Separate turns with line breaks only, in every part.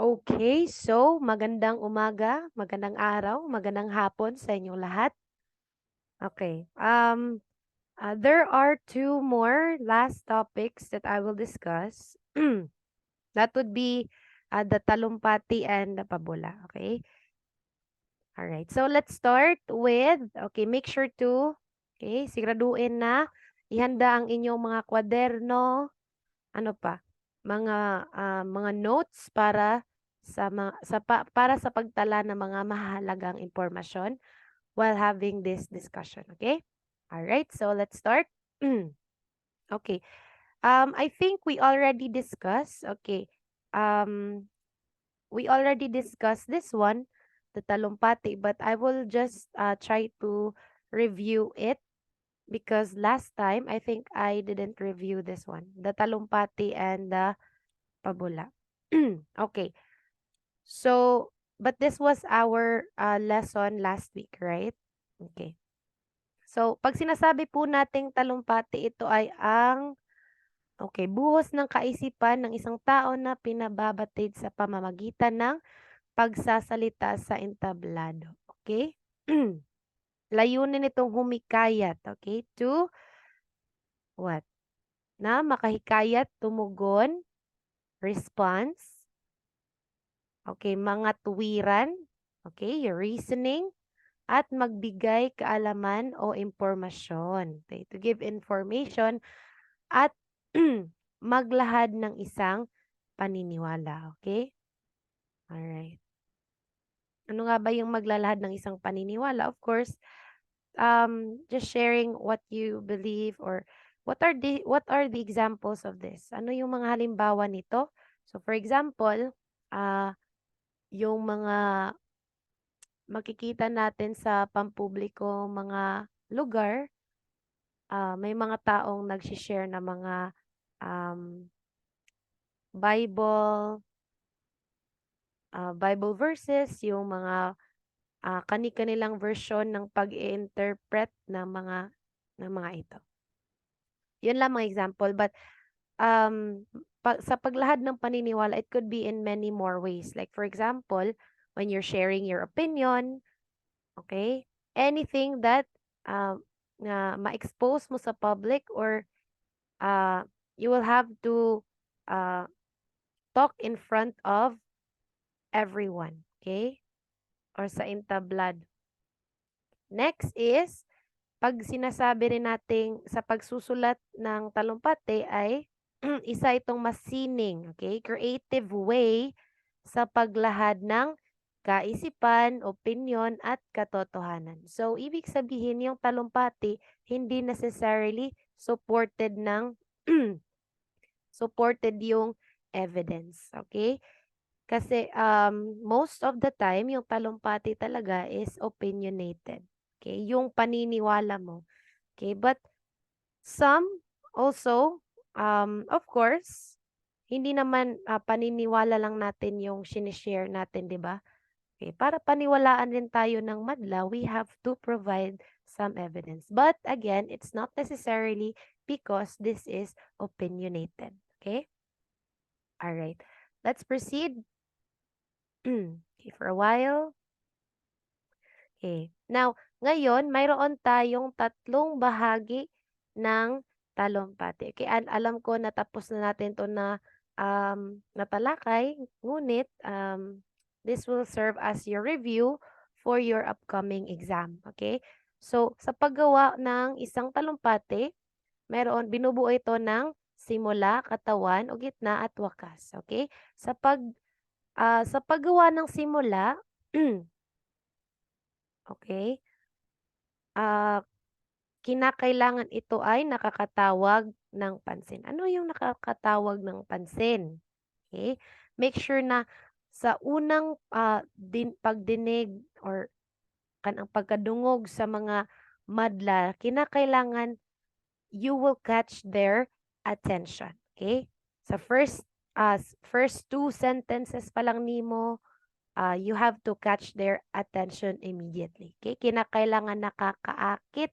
Okay, so magandang umaga, magandang araw, magandang hapon sa inyong lahat. Okay, there are two more last topics that I will discuss. That would be the talumpati and the pabula. Okay, all right. So let's start with. Okay, make sure to. Okay, siguraduhin na ihanda ang inyong mga kwaderno. Ano pa? Mga notes para sa pagtala ng mga mahalagang impormasyon while having this discussion, okay? All right, so let's start. Okay. I think we already discussed, okay. Um, we already discussed this one, the talumpati, but I will just try to review it because last time I think I didn't review this one, the talumpati and the pabula. Okay. So, but this was our lesson last week, right? Okay. So, pag sinasabi po nating talumpati, ito ay ang, okay, buhos ng kaisipan ng isang tao na pinababatid sa pamamagitan ng pagsasalita sa entablado. Okay? Layunin itong humikayat, okay, to what? Na makahikayat, tumugon, response, okay, mga tuwiran, okay, your reasoning, at magbigay kaalaman o impormasyon. Okay, to give information at maglahad ng isang paniniwala. Okay? Alright. Ano nga ba yung maglalahad ng isang paniniwala? Of course, just sharing what you believe or what are the examples of this? Ano yung mga halimbawa nito? So for example, yung mga makikita natin sa pampubliko mga lugar, may mga taong nagshi-share ng mga um, Bible, Bible verses, yung mga kani-kanilang version ng pag-i-interpret ng mga ito. Yun lang mga example, but sa paglahad ng paniniwala, it could be in many more ways. Like for example, when you're sharing your opinion, okay? Anything that na ma-expose mo sa public or you will have to uh, talk in front of everyone, okay? Or sa entablado. Next is, pag sinasabi rin nating sa pagsusulat ng talumpati ay isa itong masining, okay? Creative way sa paglahad ng kaisipan, opinyon, at katotohanan. So, ibig sabihin yung talumpati, hindi necessarily supported ng supported yung evidence, okay? Kasi most of the time, yung talumpati talaga is opinionated. Okay? Yung paniniwala mo. Okay? But some also, of course, hindi naman paniniwala lang natin yung sinishare natin, di ba? Okay, para paniwalaan din tayo ng madla, we have to provide some evidence. But again, it's not necessarily because this is opinionated. Okay? All right. Let's proceed. Okay, for a while. Okay. Now, ngayon, mayroon tayong tatlong bahagi ng talumpati. Okay, alam ko natapos na natin 'to na natalakay, ngunit this will serve as your review for your upcoming exam. Okay? So, sa paggawa ng isang talumpati, binubuo ito ng simula, katawan, o gitna at wakas. Okay? Sa paggawa ng simula, okay, kinakailangan ito ay nakakatawag ng pansin. Ano yung nakakatawag ng pansin? Okay? Make sure na sa unang pagdinig or kanang pagkadungog sa mga madla, kinakailangan you will catch their attention. Okay? Sa first two sentences pa lang nimo, you have to catch their attention immediately. Okay? Kinakailangan nakakaakit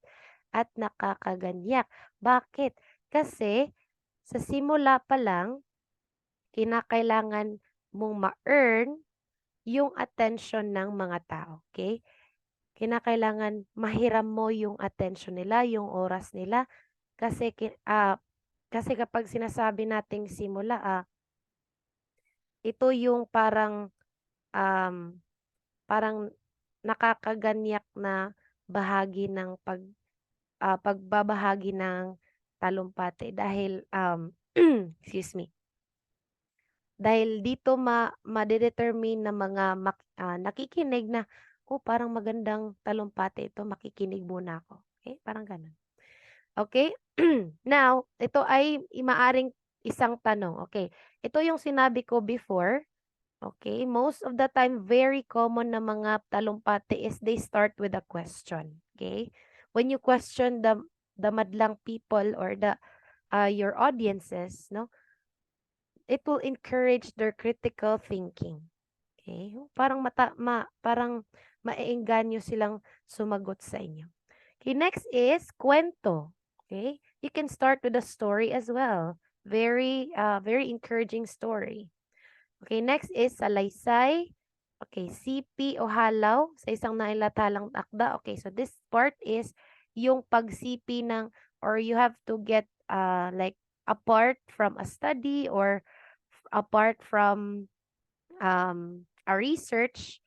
at nakakaganyak. Bakit? Kasi sa simula pa lang, kinakailangan mong ma-earn yung attention ng mga tao, okay? Kinakailangan mahiram mo yung attention nila, yung oras nila kasi kasi kapag sinasabi nating simula, ito yung um, parang nakakaganyak na bahagi ng pagbabahagi ng talumpati dahil, excuse me, dahil dito made-determine ng mga nakikinig na, "Oh, parang magandang talumpati ito, makikinig muna ako." Okay, parang gano'n. Okay. Now, ito ay maaaring isang tanong, okay. Ito yung sinabi ko before, okay. Most of the time, very common na mga talumpati is they start with a question, okay. When you question the madlang people or your audiences, no, it will encourage their critical thinking. Okay? Parang maeengganyo silang sumagot sa inyo. Okay, next is kwento. Okay? You can start with a story as well. Very encouraging story. Okay, next is salaysay. Okay, sipi o halaw sa isang nailatalang akda. Okay, so this part is yung pagsipi ng, or you have to get like apart from a study or apart from a research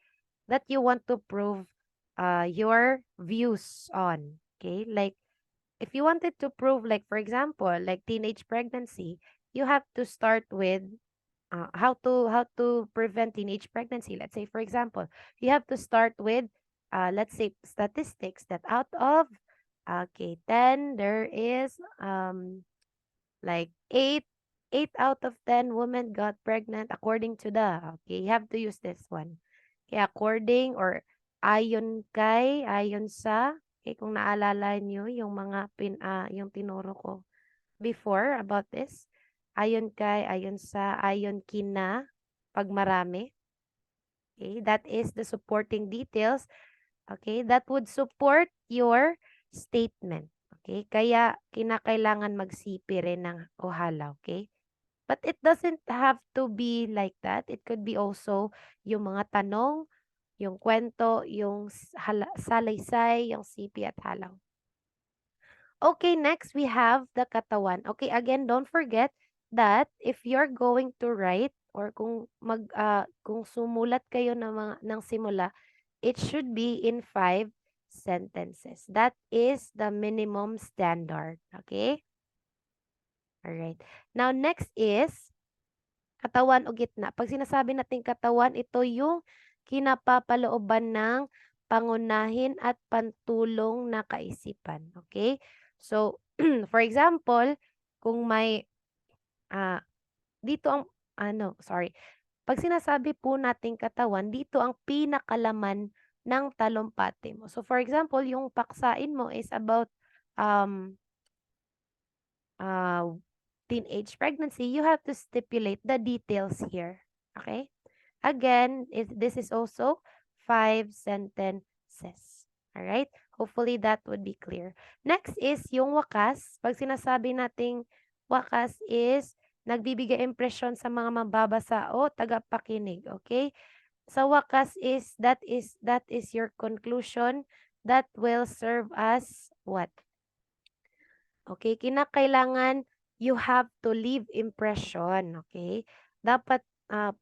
that you want to prove your views on. Okay, like if you wanted to prove, like for example, like teenage pregnancy, you have to start with how to prevent teenage pregnancy. Let's say, for example, you have to start with let's say statistics that out of 10 there is like 8 out of 10 women got pregnant according to okay, you have to use this one. Okay, according or ayon sa, okay, kung naalala niyo yung mga yung tinuro ko before about this, ayon kay, ayon sa, ayon kina, pag marami. Okay, that is the supporting details. Okay, that would support your statement. Okay, kaya kinakailangan magsipi rin ng ohala. Okay, but it doesn't have to be like that. It could be also yung mga tanong, yung kwento, yung salaysay, yung sipi at halaw. Okay, next we have the katawan. Okay, again, don't forget that if you're going to write or kung sumulat kayo ng simula, it should be in 5 sentences. That is the minimum standard. Okay? All right. Now, next is katawan o gitna. Pag sinasabi natin katawan, ito yung kinapapalooban ng pangunahin at pantulong na kaisipan. Okay? So, for example, kung may, dito ang, sorry. Pag sinasabi po nating katawan, dito ang pinakalaman ng talumpati mo. So, for example, yung paksain mo is about, uh, teenage pregnancy, you have to stipulate the details here. Okay? Again, this is also 5 sentences. Alright? Hopefully that would be clear. Next is yung wakas. Pag sinasabi nating wakas is nagbibigay impresyon sa mga mababasa o tagapakinig. Okay? Sa wakas is that is your conclusion that will serve as what? Okay, kinakailangan you have to leave impression, okay? Dapat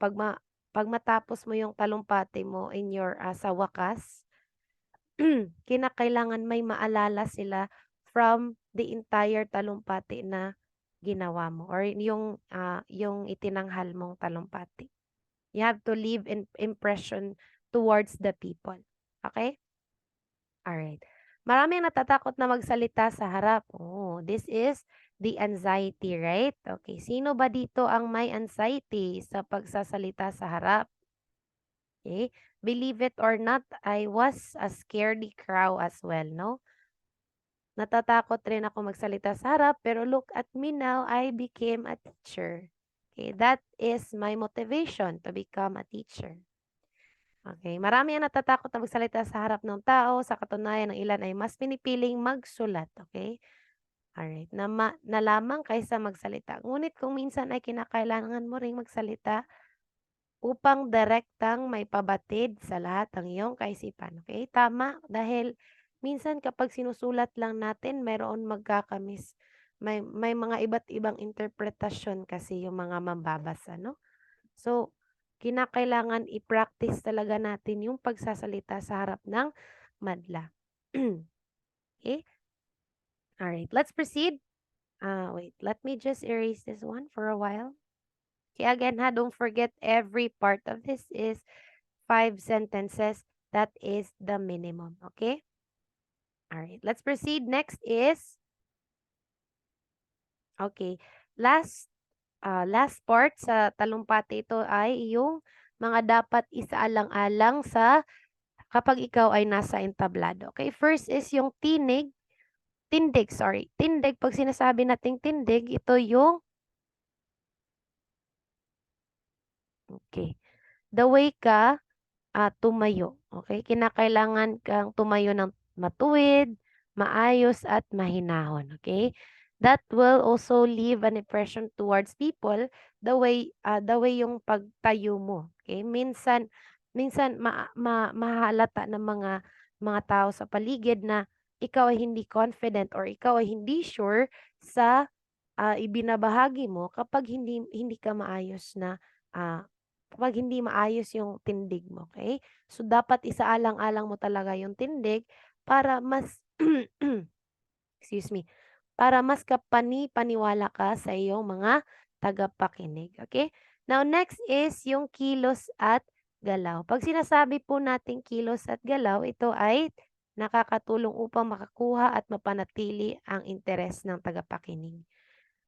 pag matapos mo yung talumpati mo in your sa wakas, kinakailangan may maalala sila from the entire talumpati na ginawa mo or yung itinanghal mong talumpati. You have to leave impression towards the people. Okay? Alright. Marami ang natatakot na magsalita sa harap. Oh, this is the anxiety, right? Okay, sino ba dito ang may anxiety sa pagsasalita sa harap? Okay, believe it or not, I was a scaredy crow as well, no? Natatakot rin ako magsalita sa harap, pero look at me now, I became a teacher. Okay, that is my motivation to become a teacher. Okay, marami ang natatakot na magsalita sa harap ng tao, sa katunayan ng ilan ay mas pinipiling magsulat, okay? Alright, na lamang kaysa magsalita. Ngunit kung minsan ay kinakailangan mo ring magsalita, upang direktang maipabatid sa lahat ang iyong kaisipan. Okay? Tama, dahil minsan kapag sinusulat lang natin, mayroon magkakamis. May mga iba't ibang interpretasyon kasi yung mga mambabasa, no? So, kinakailangan i-practice talaga natin yung pagsasalita sa harap ng madla. Okay? Alright, let's proceed. Wait, let me just erase this one for a while. Okay, again, don't forget every part of this is 5 sentences. That is the minimum. Okay? Alright, let's proceed. Next is, okay, last part sa talumpati ito ay yung mga dapat isaalang-alang sa kapag ikaw ay nasa entablado. Okay, first is yung tindig, sorry. Tindig, pag sinasabi nating tindig, ito yung, okay, the way ka tumayo. Okay, kinakailangan kang tumayo ng matuwid, maayos, at mahinahon. Okay, that will also leave an impression towards people the way yung pagtayo mo. Okay, minsan mahalata ng mga tao sa paligid na ikaw ay hindi confident or ikaw ay hindi sure sa ibinabahagi mo kapag hindi hindi ka maayos na kapag hindi maayos yung tindig mo, okay? So dapat isaalang-alang mo talaga yung tindig para mas excuse me, para mas kapani-paniwala ka sa iyong mga tagapakinig, okay? Now next is yung kilos at galaw. Pag sinasabi po nating kilos at galaw, ito ay nakakatulong upang makakuha at mapanatili ang interes ng tagapakinig.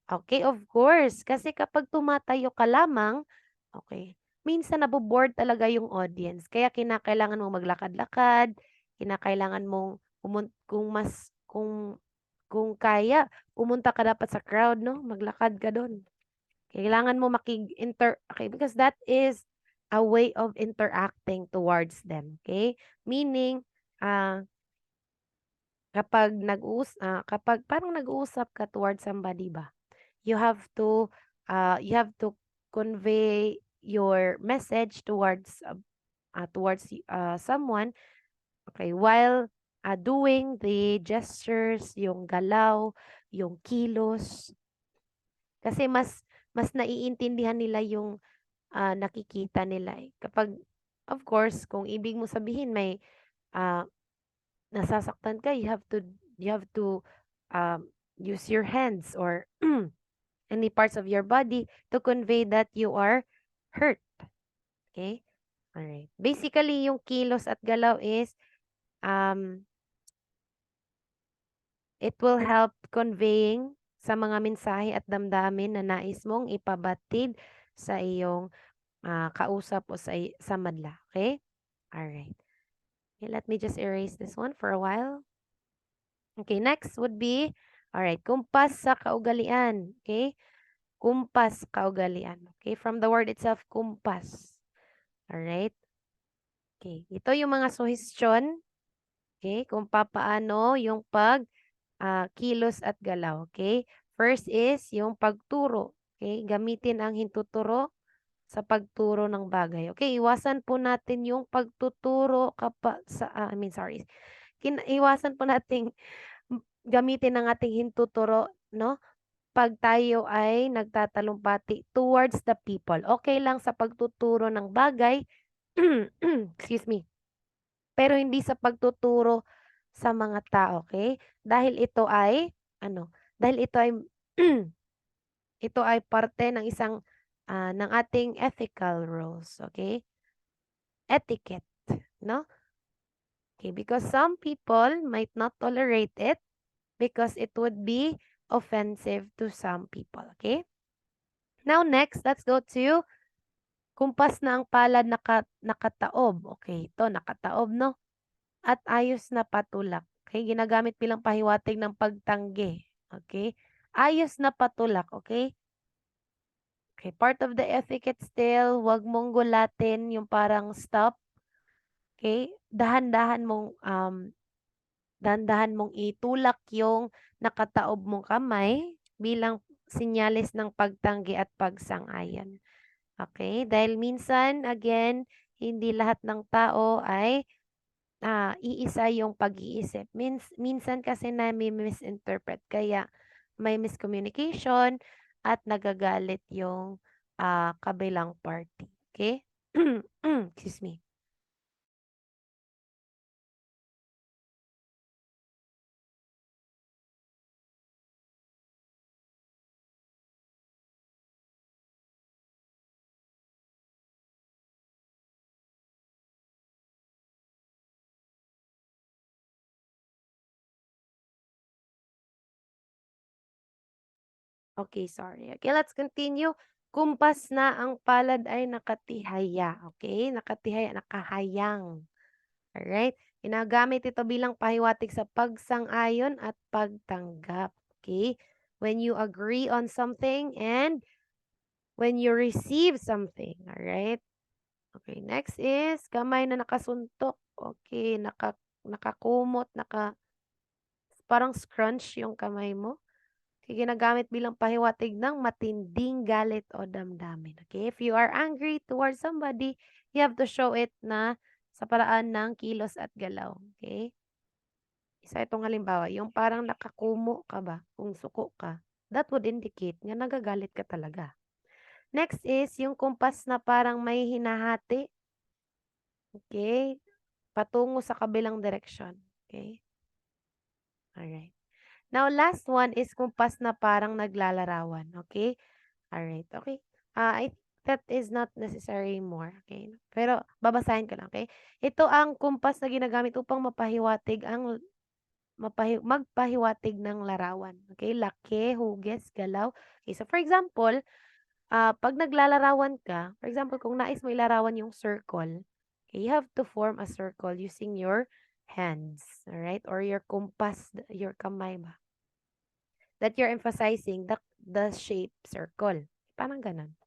Okay, of course. Kasi kapag tumatayo ka lamang, okay, minsan nabo-bored talaga yung audience. Kaya kinakailangan mong maglakad-lakad, kinakailangan mong kung kaya, pumunta ka dapat sa crowd, no? Maglakad ka doon. Kailangan mo okay, because that is a way of interacting towards them, okay? Meaning, ah, kapag parang nag-uusap ka towards somebody ba? You have to you have to convey your message towards someone, okay, while doing the gestures, yung galaw, yung kilos, kasi mas naiintindihan nila yung nakikita nila eh. Kapag of course kung ibig mo sabihin may ah, nasasaktan ka, you have to um, use your hands or any parts of your body to convey that you are hurt. Okay? Alright. Basically, yung kilos at galaw is, um, it will help conveying sa mga mensahe at damdamin na nais mong ipabatid sa iyong kausap o sa madla. Okay? Alright. Okay, let me just erase this one for a while. Okay, next would be, alright, kumpas sa kaugalian. Okay? Kumpas kaugalian. Okay? From the word itself, kumpas. Alright? Okay. Ito yung mga suhestyon, okay, kung papaano yung kilos at galaw, okay? First is yung pagturo, okay? Gamitin ang hintuturo sa pagturo ng bagay. Okay, iwasan po natin yung pagtuturo iwasan po nating gamitin ang ating hintuturo, no? Pag tayo ay nagtatalumpati towards the people. Okay lang sa pagtuturo ng bagay, excuse me, pero hindi sa pagtuturo sa mga tao, okay? Dahil ito ay dahil ito ay ito ay parte ng ng ating ethical rules, okay? Etiquette, no? Okay, because some people might not tolerate it because it would be offensive to some people, okay? Now next, let's go to kumpas na ang palad nakataob. Okay, ito nakataob, no? At ayos na patulak. Okay, ginagamit bilang pahiwatig ng pagtanggi. Okay? Ayos na patulak, okay? Okay, part of the etiquette still, wag mong gulatin yung parang stop. Okay? Dahan-dahan mong itulak yung nakataob mong kamay bilang sinyalis ng pagtanggi at pagsang-ayon. Okay? Dahil minsan, again, hindi lahat ng tao ay iisa yung pag-iisip. Minsan kasi nami-misinterpret kaya may miscommunication at nagagalit yung kabilang party. Okay? Excuse me. Okay, sorry. Okay, let's continue. Kumpas na ang palad ay nakatihaya. Okay? Nakatihaya, nakahayang. Alright? Ginagamit ito bilang pahiwatig sa pagsang-ayon at pagtanggap. Okay? When you agree on something and when you receive something. Alright? Okay, next is kamay na nakasuntok. Okay, nakakumot, parang scrunch yung kamay mo. Okay, ginagamit bilang pahiwatig ng matinding galit o damdamin. Okay, if you are angry towards somebody, you have to show it na sa paraan ng kilos at galaw. Okay? Isa itong halimbawa, yung parang nakakumo ka ba, kung suko ka, that would indicate nga nagagalit ka talaga. Next is yung kumpas na parang may hinahati. Okay? Patungo sa kabilang direksyon. Okay? Alright. Now, last one is kumpas na parang naglalarawan. Okay? Alright. Okay. That is not necessary more. Okay? Pero, babasahin ko lang. Okay? Ito ang kumpas na ginagamit upang mapahiwatig magpahiwatig ng larawan. Okay? Laki, hugis, galaw. Okay. So, for example, pag naglalarawan ka, for example, kung nais mo ilarawan yung circle, okay, you have to form a circle using your hands, alright? Or your compass, your kamay ba? That you're emphasizing the shape circle. Parang ganun.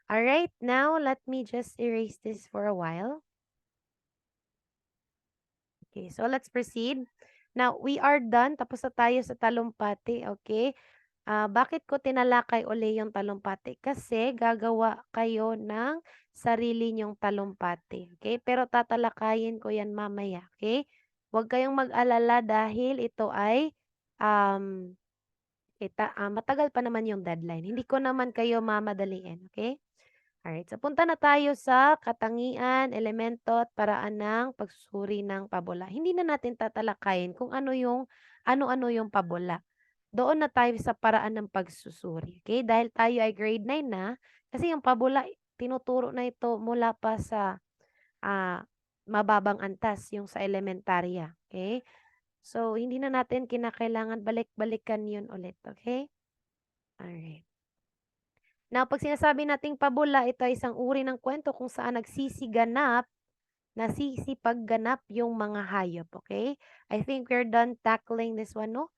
Alright, now let me just erase this for a while. Okay, so let's proceed. Now, we are done. Tapos na tayo sa talumpati, okay? Bakit ko tinalakay uli yung talumpati? Kasi gagawa kayo ng sarili nyong talumpati. Okay? Pero tatalakayin ko yan mamaya. Okay? Huwag kayong mag-alala dahil ito ay matagal pa naman yung deadline. Hindi ko naman kayo mamadaliin. Okay? Alright. So, punta na tayo sa katangian, elemento at paraan ng pagsusuri ng pabula. Hindi na natin tatalakayin kung ano-ano yung pabula. Doon na tayo sa paraan ng pagsusuri. Okay? Dahil tayo ay grade 9 na, kasi yung pabula, tinuturo na ito mula pa sa mababang antas, yung sa elementarya. Okay? So, hindi na natin kinakailangan balik-balikan yun ulit. Okay? Alright. Now, pag sinasabi nating pabula, ito ay isang uri ng kwento kung saan nasisipagganap yung mga hayop. Okay? I think we're done tackling this one, no?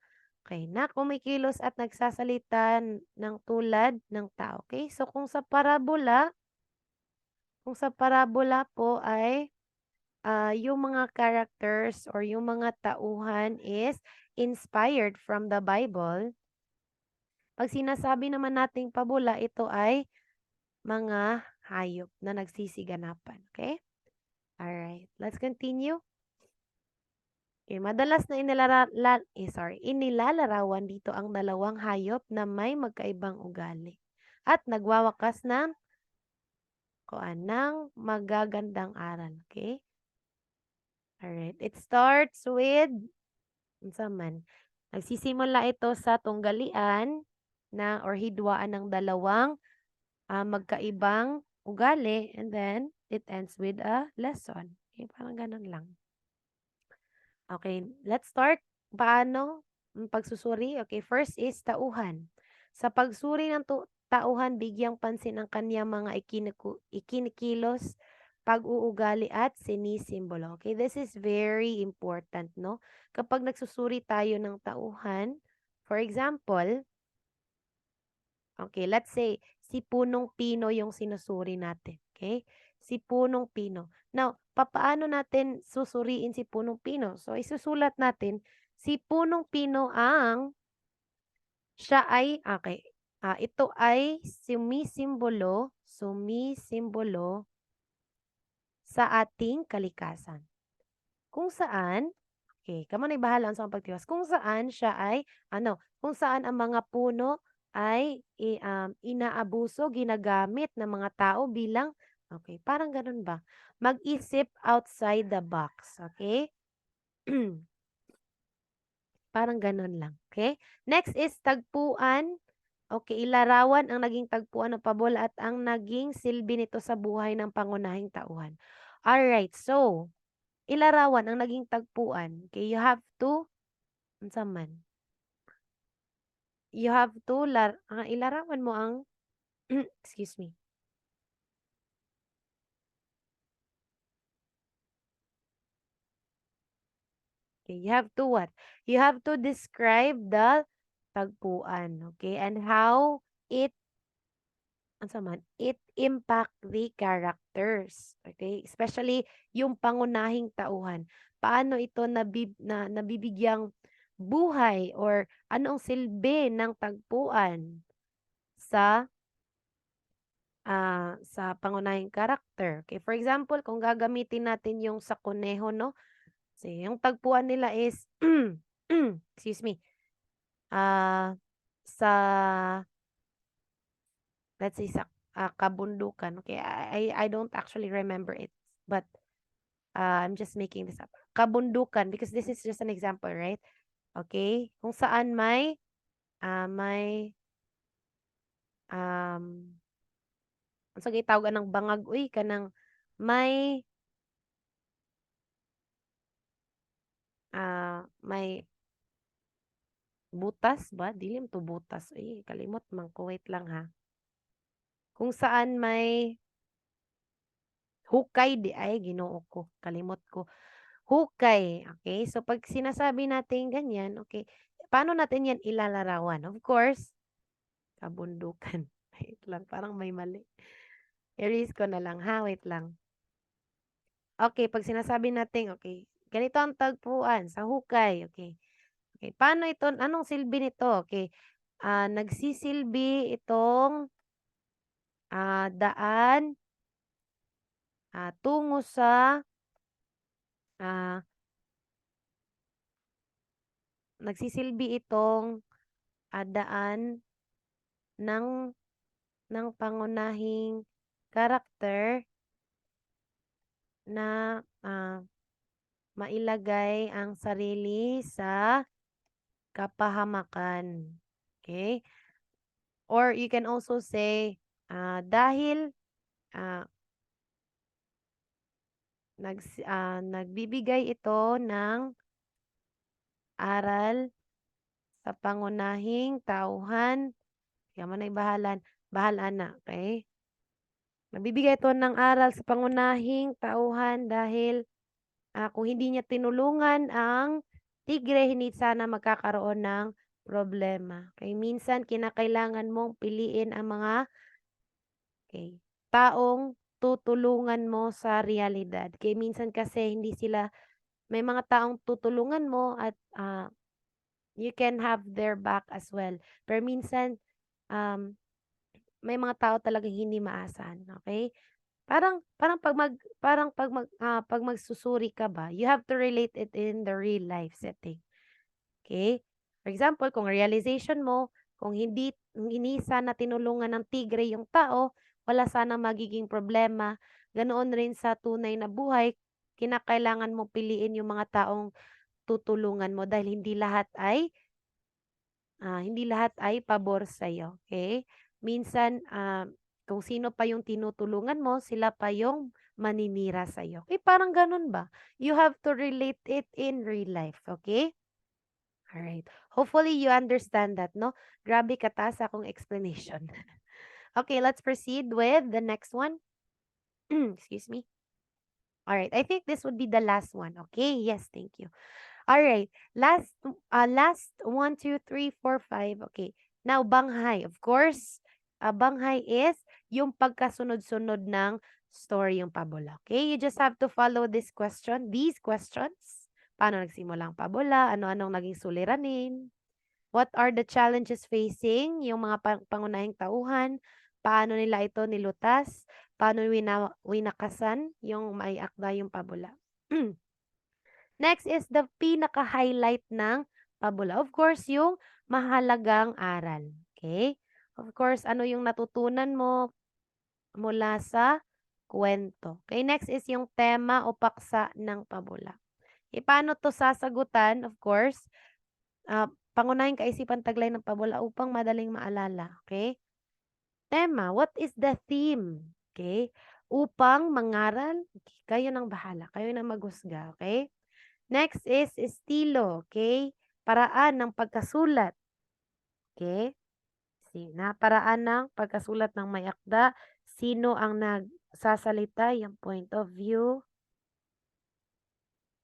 Okay, na kumikilos at nagsasalita ng tulad ng tao. Okay? So kung sa parabola po ay yung mga characters or yung mga tauhan is inspired from the Bible. Pag sinasabi naman nating pabula, ito ay mga hayop na nagsisiganapan. Okay? Alright, let's continue. Okay, madalas na inilalarawan dito ang dalawang hayop na may magkaibang ugali at nagwawakas ng magagandang aral. Okay? Alright, it starts with unsa man. Nagsisimula ito sa tunggalian or hidwaan ng dalawang magkaibang ugali and then it ends with a lesson. Okay, parang ganun lang. Okay, let's start. Paano ang pagsusuri? Okay, first is tauhan. Sa pagsuri ng tauhan, bigyang pansin ang kanyang mga ikinikilos, pag-uugali at sinisimbolo. Okay, this is very important, no? Kapag nagsusuri tayo ng tauhan, for example, okay, let's say, si Punong Pino yung sinusuri natin. Okay? Si Punong Pino. Now, papaano natin susuriin si Punong Pino? So, isusulat natin, si Punong Pino siya ay, okay, ito ay sumisimbolo sumisimbolo sa ating kalikasan. Kung saan, okay, kamo na'y bahala sa pagtiwas. Kung saan siya ay kung saan ang mga puno ay inaabuso, ginagamit ng mga tao bilang okay, parang gano'n ba? Mag-isip outside the box, okay? Parang gano'n lang, okay? Next is tagpuan. Okay, ilarawan ang naging tagpuan ng pabola at ang naging silbi nito sa buhay ng pangunahing tauhan. Alright, so ilarawan ang naging tagpuan. Okay, you have to unsa man? You have to ilarawan mo ang excuse me. Okay, you have to what? You have to describe the tagpuan, okay? And how it unsa man? It impact the characters, okay? Especially yung pangunahing tauhan. Paano ito nabibigyang buhay or anong silbi ng tagpuan sa sa pangunahing karakter. Okay, for example, kung gagamitin natin yung sa kuneho, no? So, yung tagpuan nila is, excuse me, sa, let's say, sa kabundukan. Okay, I don't actually remember it, but I'm just making this up. Kabundukan, because this is just an example, right? Okay, kung saan may, um, sa gitawag ng bangag, uy, kanang may butas ba? Dili man 'to butas, kalimot man ko, wait lang ha. Kung saan may hukay ay Ginoo ko, kalimot ko. Hukay, okay? So 'pag sinasabi natin ganyan, okay, paano natin yan ilalarawan? Of course, kabundukan. Wait lang, parang may mali. I-erase ko na lang ha, wait lang. Okay, 'pag sinasabi natin, okay, ganito ang tagpuan sa hukay, okay. Okay, paano ito, anong silbi nito? Okay, nagsisilbi itong daan tungo sa ah, nagsisilbi itong daan ng pangunahing karakter na mailagay ang sarili sa kapahamakan. Okay? Or you can also say dahil ah, nagbibigay ito ng aral sa pangunahing tauhan, kaya man ay bahala na, okay? Nagbibigay ito ng aral sa pangunahing tauhan dahil kung hindi niya tinulungan ang tigre, hindi sana magkakaroon ng problema. Okay, minsan kinakailangan mong piliin ang mga okay, taong tutulungan mo sa realidad. Kaya minsan kasi hindi sila may mga taong tutulungan mo at you can have their back as well. Pero minsan, um, may mga tao talagang hindi maasahan, okay? Pag magsusuri ka ba, you have to relate it in the real life setting. Okay? For example, kung realization mo, kung hindi sana tinulungan ng tigre yung tao, wala sana magiging problema. Ganoon rin sa tunay na buhay, kinakailangan mo piliin yung mga taong tutulungan mo dahil hindi lahat ay pabor sa'yo, okay? Minsan, kung sino pa yung tinutulungan mo, sila pa yung maninira sa'yo. Eh, parang ganun ba? You have to relate it in real life, okay? Alright. Hopefully, you understand that, no? Grabe kataas akong explanation. Okay, let's proceed with the next one. Excuse me. Alright, I think this would be the last one, okay? Yes, thank you. Alright, last 1, 2, 3, 4, 5. Okay. Now, banghay. Of course, banghay is yung pagkasunod-sunod ng story yung pabula. Okay? You just have to follow these questions. Paano nagsimula ang pabula? Ano-anong naging suliranin? What are the challenges facing yung mga pangunahing tauhan? paano nila ito nilutas, paano winakasan yung may akda yung pabula. Next is the pinaka-highlight ng pabula. Of course, yung mahalagang aral. Okay? Of course, ano yung natutunan mo mula sa kwento. Okay, next is yung tema o paksa ng pabula. E, paano to sasagutan? Of course, pangunahing kaisipan taglay ng pabula upang madaling maalala. Okay? Tema, what is the theme? Okay? Upang mangaral, okay, kayo nang bahala. Kayo nang maghusga. Okay? Next is estilo. Okay? Paraan ng pagkasulat. Okay? Paraan ng pagkasulat ng may akda. Sino ang nagsasalita? Yung point of view.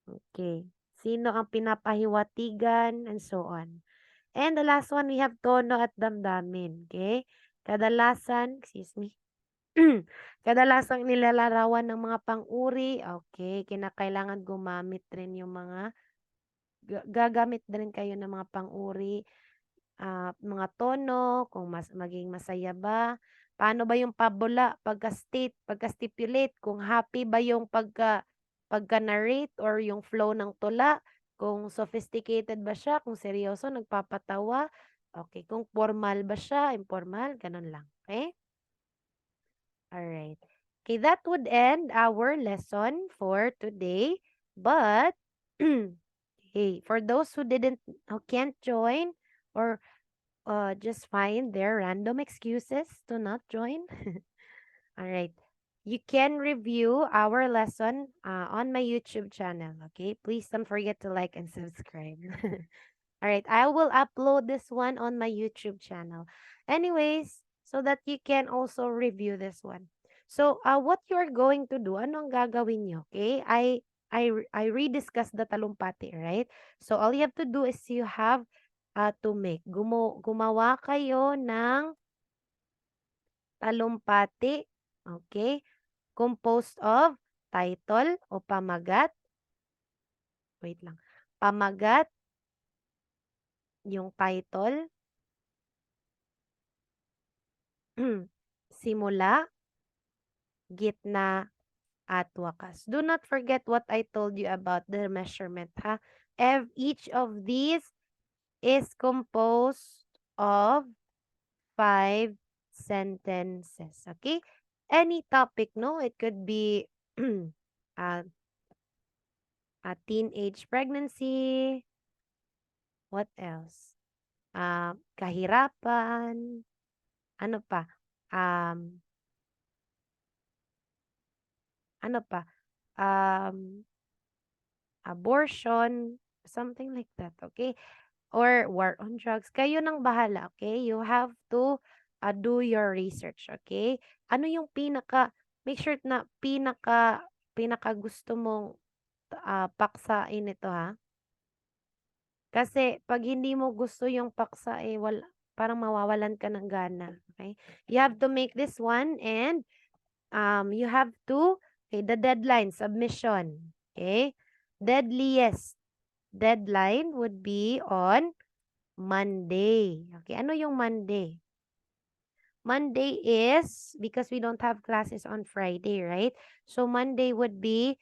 Okay. Sino ang pinapahiwatigan and so on. And the last one, we have tono at damdamin. Okay? Kadalasan, excuse me. Kadalasang nilalarawan ng mga pang-uri. Okay. Kinakailangan gumamit rin yung mga, gagamit din kayo ng mga pang-uri. Mga tono, kung maging masaya ba. Paano ba yung pabula, pagka-state, pagka-stipulate, kung happy ba yung pagka-narrate or yung flow ng tula, kung sophisticated ba siya, kung seryoso, nagpapatawa, okay, kung formal ba siya, informal, ganun lang, okay? Alright. Okay, that would end our lesson for today, but, okay, for those who can't join, or just find their random excuses to not join. All right. You can review our lesson on my YouTube channel. Okay. Please don't forget to like and subscribe. All right. I will upload this one on my YouTube channel. Anyways, so that you can also review this one. So, what you're going to do, anong gagawin nyo? Okay. I rediscussed the talumpati, right? So, all you have to do is you have to make. Gumawa kayo ng talumpati, okay? Composed of title o pamagat. Wait lang. Pamagat, yung title. Simula, gitna, at wakas. Do not forget what I told you about the measurement, ha? Each of these is composed of 5 sentences. Okay? Any topic, no? It could be a teenage pregnancy. What else? Kahirapan. Ano pa? Ano pa? Abortion. Something like that. Okay? Or war on drugs. Kayo nang bahala. Okay? You have to do your research. Okay? Ano yung make sure na pinaka gusto mong paksain ito, ha? Kasi pag hindi mo gusto yung paksa, parang mawawalan ka ng gana. Okay? You have to make this one, and you have to, okay, the deadline, submission. Okay? Deadliest deadline would be on Monday. Okay? Ano yung Monday? Monday is, because we don't have classes on Friday, right? So, Monday would be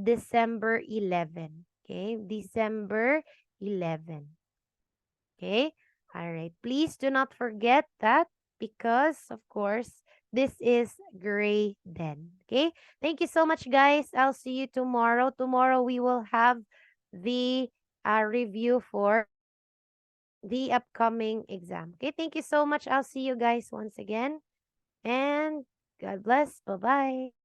December 11. Okay? December 11. Okay? All right. Please do not forget that, because, of course, this is grade 10. Okay? Thank you so much, guys. I'll see you tomorrow. Tomorrow, we will have the review for the upcoming exam. Okay? Thank you so much. I'll see you guys once again. And God bless. Bye-bye.